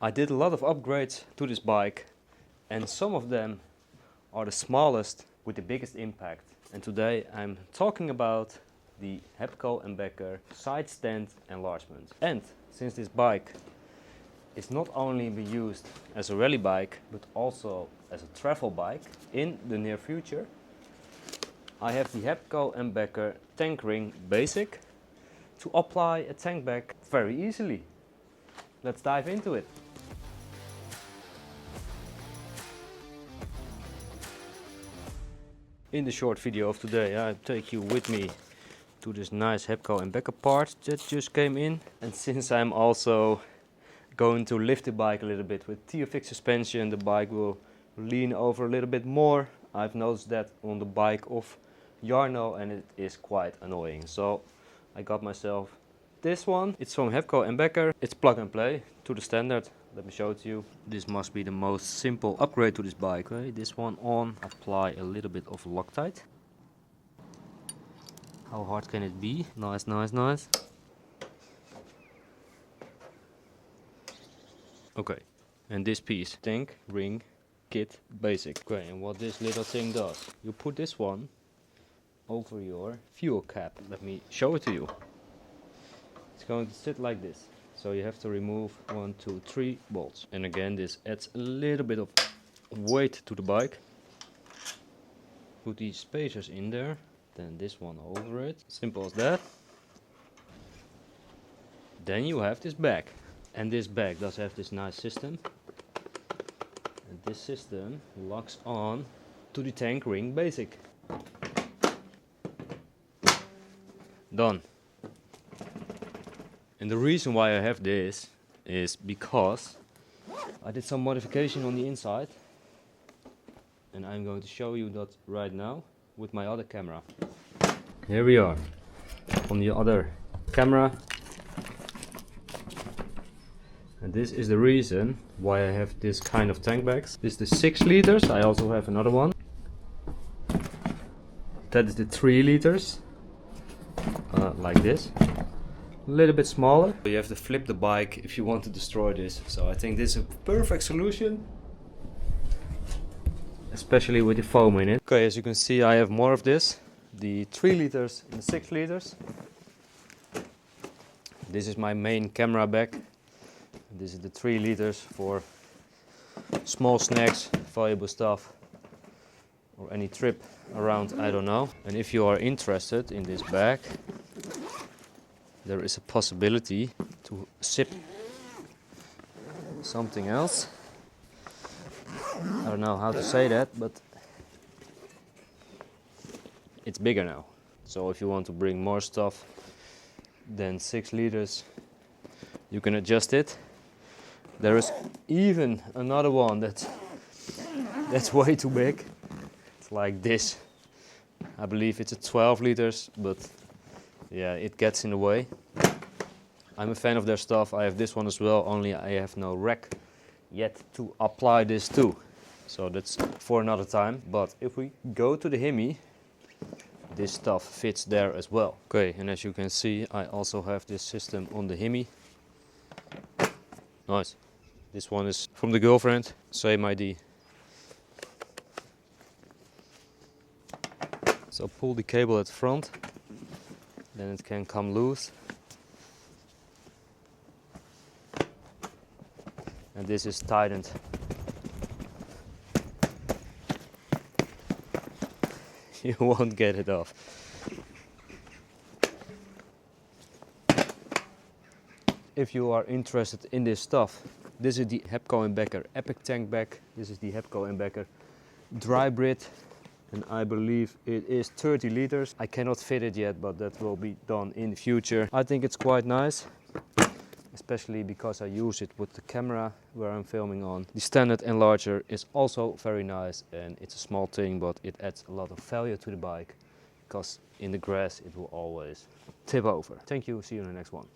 I did a lot of upgrades to this bike, and some of them are the smallest with the biggest impact. And today I'm talking about the Hepco&Becker side stand enlargement. And since this bike is not only be used as a rally bike but also as a travel bike in the near future, I have the Hepco&Becker Tank Ring Basic to apply a tank bag very easily. Let's dive into it. In the short video of today, I take you with me to this nice Hepco&Becker part that just came in. And since I'm also going to lift the bike a little bit with TFX suspension, the bike will lean over a little bit more. I've noticed that on the bike of Jarno, and it is quite annoying. So I got myself this one. It's from Hepco&Becker. It's plug and play to the standard. Let me show it to you. This must be the most simple upgrade to this bike. Okay? This one on, apply a little bit of Loctite. How hard can it be? Nice, nice, nice. Okay, and this piece, Tank Ring Kit Basic. Okay, and what this little thing does, you put this one over your fuel cap. Let me show it to you. It's going to sit like this. So you have to remove 1, 2, 3 bolts. And again, this adds a little bit of weight to the bike. Put these spacers in there, then this one over it. Simple as that. Then you have this bag. And this bag does have this nice system. And this system locks on to the Tank Ring Basic. Done. And the reason why I have this is because I did some modification on the inside, and I'm going to show you that right now with my other camera. Here we are on the other camera, and this is the reason why I have this kind of tank bags. This is the 6 liters. I also have another one. That is the 3 liters, like this. A little bit smaller. You have to flip the bike if you want to destroy this. So I think this is a perfect solution, especially with the foam in it. Okay, as you can see, I have more of this. The 3 liters and the 6 liters. This is my main camera bag. This is the 3 liters for small snacks, valuable stuff, or any trip around, I don't know. And if you are interested in this bag, there is a possibility to zip something else. I don't know how to say that, but it's bigger now. So if you want to bring more stuff than 6 liters, you can adjust it. There is even another one that's way too big. It's like this. I believe it's a 12 liters, but yeah, it gets in the way. I'm a fan of their stuff. I have this one as well, only I have no rack yet to apply this to. So that's for another time. But if we go to the Hemi, this stuff fits there as well. Okay, and as you can see, I also have this system on the Hemi. Nice. This one is from the girlfriend, same ID. So pull the cable at the front. Then it can come loose. And this is tightened. You won't get it off. If you are interested in this stuff, this is the Hepco&Becker Epic Tank Bag. This is the Hepco&Becker Dry Brit. And I believe it is 30 liters. I cannot fit it yet, but that will be done in the future. I think it's quite nice, especially because I use it with the camera where I'm filming on. The standard enlarger is also very nice, and it's a small thing, but it adds a lot of value to the bike, because in the grass it will always tip over. Thank you, see you in the next one.